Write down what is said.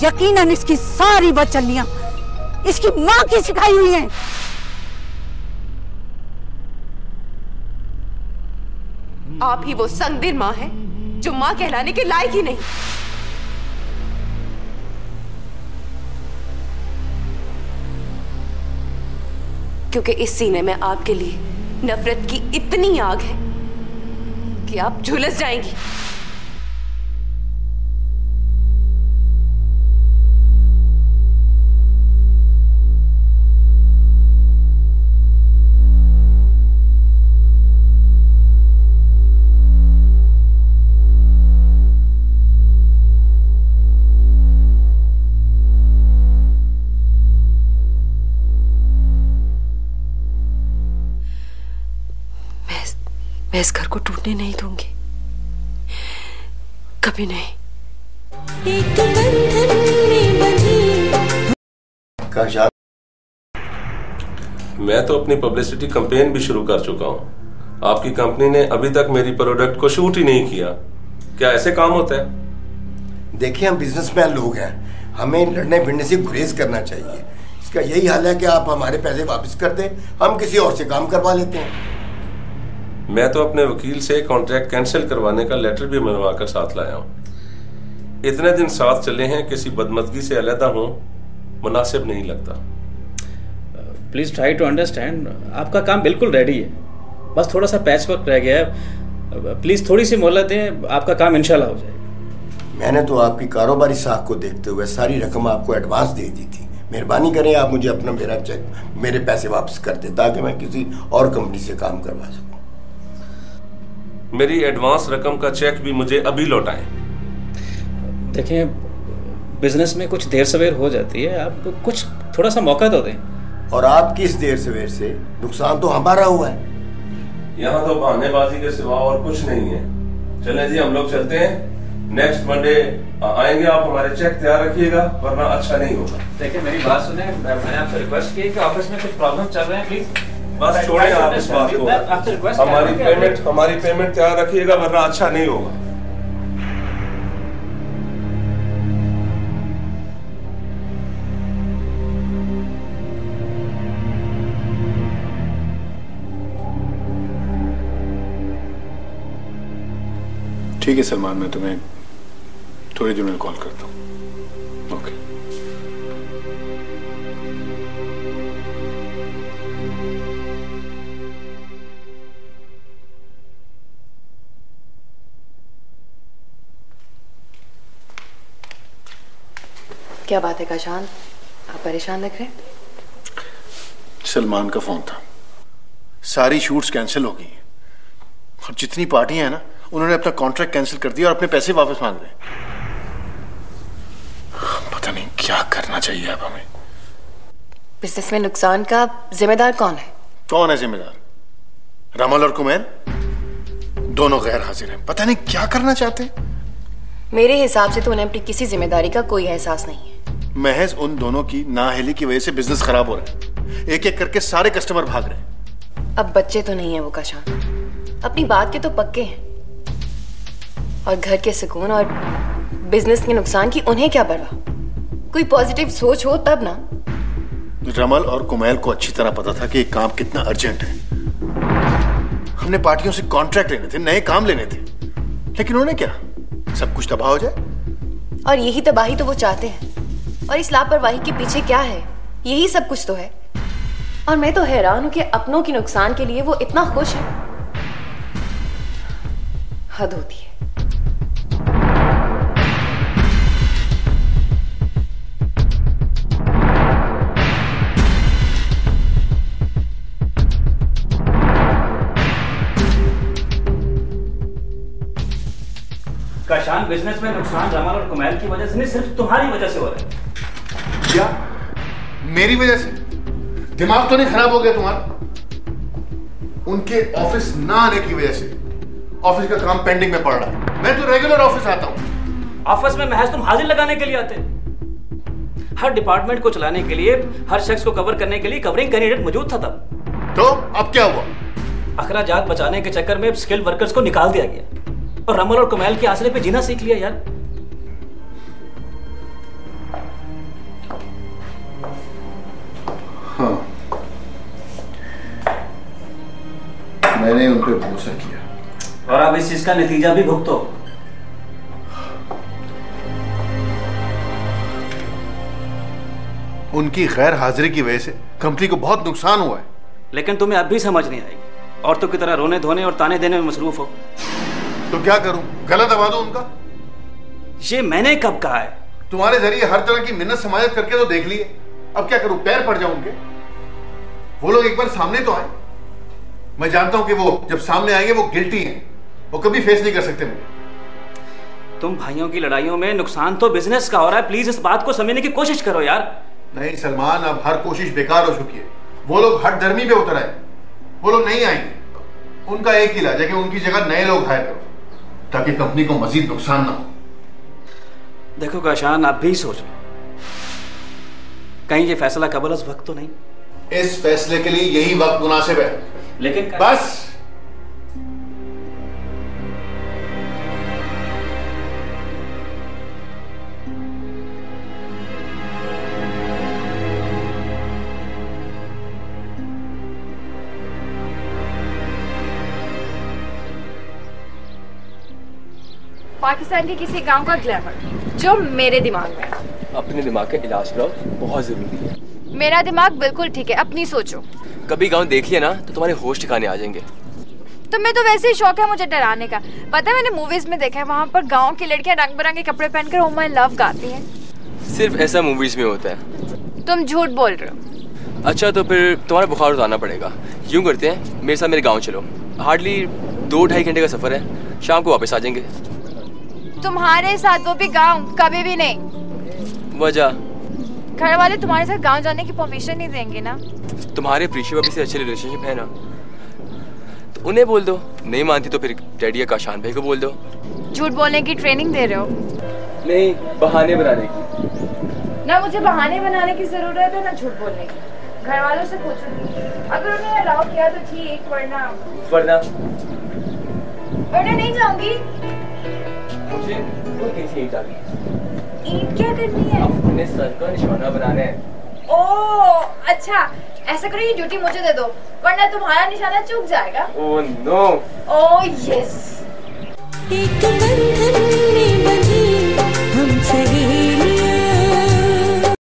यकीनन इसकी सारी बदचलियां इसकी माँ की सिखाई हुई हैं। आप ही वो संगदिल माँ है जो माँ कहलाने के लायक ही नहीं। क्योंकि इस सीने में आपके लिए नफरत की इतनी आग है कि आप झुलस जाएंगी। मैं इस घर को टूटने नहीं दूंगी, कभी नहीं। एक बंधन में बंधी। मैं तो अपनी पब्लिसिटी कैंपेन भी शुरू कर चुका हूँ। आपकी कंपनी ने अभी तक मेरी प्रोडक्ट को शूट ही नहीं किया। क्या ऐसे काम होता है? देखिए, हम बिजनेसमैन लोग हैं, हमें लड़ने भिड़ने से गुरेज करना चाहिए। इसका यही हाल है कि आप हमारे पैसे वापस कर दें, हम किसी और से काम करवा लेते हैं। मैं तो अपने वकील से कॉन्ट्रैक्ट कैंसिल करवाने का लेटर भी मनवा कर साथ लाया हूँ। इतने दिन साथ चले हैं, किसी बदमज़गी से अलहदा हों मुनासिब नहीं लगता। Please try to understand. आपका काम बिल्कुल रेडी है, बस थोड़ा सा पैच वर्क रह गया है। प्लीज थोड़ी सी मोहलत दें, आपका काम इंशाल्लाह हो जाएगा। मैंने तो आपकी कारोबारी साख को देखते हुए सारी रकम आपको एडवांस दे दी थी। मेहरबानी करें आप मुझे अपना मेरे पैसे वापस कर दें ताकि मैं किसी और कंपनी से काम करवा सकूं। मेरी एडवांस रकम का चेक भी मुझे अभी लौटाएं। देखें, बिजनेस में कुछ देर सवेर हो जाती है, आप कुछ थोड़ा सा मौका तो दें। और आपकी इस देर सवेर से नुकसान तो हमारा हुआ है। यहाँ तो बहानेबाजी के सिवा और कुछ नहीं है। चलें जी, हम लोग चलते हैं। नेक्स्ट मंडे आएंगे, आप हमारे चेक तैयार रखिएगा वरना अच्छा नहीं होगा। देखिए, मेरी बात सुने, मैंने आपसे रिक्वेस्ट की कि ऑफिस में कुछ प्रॉब्लम चल रहे हैं, प्लीज बस छोड़ें आप इस बात को। हमारी पेमेंट तैयार रखिएगा वरना अच्छा नहीं होगा। ठीक है सलमान, मैं तुम्हें थोड़ी देर में कॉल करता हूँ। ओके। क्या बात है काशान, आप परेशान लग रहे हैं? सलमान का फोन था, सारी शूट्स कैंसिल हो गई हैं और जितनी पार्टियां हैं ना, उन्होंने अपना कॉन्ट्रैक्ट कैंसिल कर दिया और अपने पैसे वापस मांग रहे हैं। पता नहीं क्या करना चाहिए अब हमें। बिजनेस में नुकसान का जिम्मेदार कौन है? कौन है जिम्मेदार? रमल और कुमैल दोनों गैर हाजिर हैं। पता नहीं क्या करना चाहते हैं। मेरे हिसाब से तो उन्हें अपनी किसी जिम्मेदारी का कोई एहसास नहीं है। महज उन दोनों की नाअहली की वजह से बिजनेस खराब हो रहा है। एक एक करके सारे कस्टमर भाग रहे हैं। अब बच्चे तो नहीं है वो काशान, अपनी बात के तो पक्के हैं। और घर के सुकून और बिजनेस के नुकसान की उन्हें क्या परवाह? कोई पॉजिटिव सोच हो तब ना। रमल और कुमैल को अच्छी तरह पता था कि ये काम कितना अर्जेंट है। हमने पार्टियों से कॉन्ट्रैक्ट लेने थे, नए काम लेने थे, लेकिन उन्होंने क्या, सब कुछ तबाह हो जाए। और यही तबाही तो वो चाहते हैं। और इस लापरवाही के पीछे क्या है? यही सब कुछ तो है। और मैं तो हैरान हूं कि अपनों के नुकसान के लिए वो इतना खुश है। हद होती है। काशान, बिजनेस में नुकसान रमल और कुमैल की वजह से नहीं, सिर्फ तुम्हारी वजह से हो रहा है। क्या? मेरी वजह से? दिमाग तो नहीं खराब हो गया तुम्हारा? उनके ऑफिस ना आने की वजह से ऑफिस का काम पेंडिंग में पड़ रहा है। मैं तो रेगुलर ऑफिस आता हूं। ऑफिस में महज तुम हाजिर लगाने के लिए आते। हर डिपार्टमेंट को चलाने के लिए, हर शख्स को कवर करने के लिए कवरिंग कैंडिडेट मौजूद था तब। तो अब क्या हुआ? अखराजात बचाने के चक्कर में स्किल्ड वर्कर्स को निकाल दिया गया और रमल और कुमैल के आसरे पे जीना सीख लिया यार। मैंने उन पर भरोसा किया और अब इस चीज का नतीजा भी भुगतो। उनकी गैर हाजिरी की वजह से कंपनी को बहुत नुकसान हुआ है। लेकिन तुम्हें अब भी समझ नहीं आएगी, औरतों की तरह रोने धोने और ताने देने में मसरूफ हो। तो क्या करूं, गला दबा दूं उनका? ये मैंने कब कहा है? तुम्हारे जरिए हर तरह की मिन्नत समाजत करके तो देख लिए, अब क्या करूं, पैर पड़ जाऊं उनके? वो लोग एक बार सामने तो आए। मैं जानता हूं कि वो जब सामने आएंगे वो गिल्टी हैं, वो कभी फेस नहीं कर सकते मुझे। तुम भाइयों की लड़ाइयों में नुकसान तो बिजनेस का हो रहा है, प्लीज इस बात को समझने की कोशिश करो यार। नहीं सलमान, अब हर कोशिश बेकार हो चुकी है। वो लोग हट धर्मी पे उतर आए, वो लोग नहीं आएंगे। उनका एक ही इलाज है कि उनकी जगह नए लोग हायर करो, ताकि कंपनी को मजीद नुकसान ना हो। देखो काशान, आप भी सोच लो, कहीं ये फैसला कबल अज वक्त तो नहीं? इस फैसले के लिए यही वक्त मुनासिब है। लेकिन बस पाकिस्तान के किसी गांव का ग्लैमर जो मेरे दिमाग में है। अपने दिमाग का इलाज कराओ, बहुत जरूरी है। मेरा दिमाग बिल्कुल ठीक है, अपनी सोचो। कभी गांव देख लिया ना तो तुम्हारे होश ठिकाने आ जाएंगे। तुम्हें तो वैसे ही शौक है मुझे डराने का। पता है मैंने मूवीज में देखा है, वहाँ पर गांव की लड़कियां रंग बिरंगे कपड़े पहनकर ओ माय लव गाती हैं। सिर्फ ऐसा मूवीज में होता है। तुम झूठ बोल रहे हो। अच्छा तो फिर तुम्हारा बुखार उतारना पड़ेगा। यूं करते हैं, मेरे साथ मेरे गाँव चलो। हार्डली 2-2.5 घंटे का सफर है, शाम को वापस आ जाएंगे। तुम्हारे साथ, वो भी गांव? कभी भी नहीं। वजह? घर वाले तुम्हारे साथ गांव जाने की परमिशन नहीं देंगे ना। तुम्हारे प्रीशा भाभी से अच्छे रिलेशनशिप है ना, तो उन्हें बोल दो। नहीं मानती तो फिर डैडी या काशान भाई को बोल दो। झूठ बोलने की ट्रेनिंग दे रहे हो? नहीं, बहाने बनाने की। ना मुझे बहाने बनाने की जरूरत है ना झूठ बोलने की। घर वालों से पूछूंगी, अगर उन्हें अलाउ किया तो ठीक, वरना नहीं जाऊंगी। मुझे कोई कैसी ईंट आ गई। ईंट क्या करनी है? अपने सर का निशाना बनाना है। ओह अच्छा, ऐसा करो ये ड्यूटी मुझे दे दो, वरना तुम्हारा निशाना चूक जाएगा। Oh no. Oh yes. एक बंधन में बंधी हम सही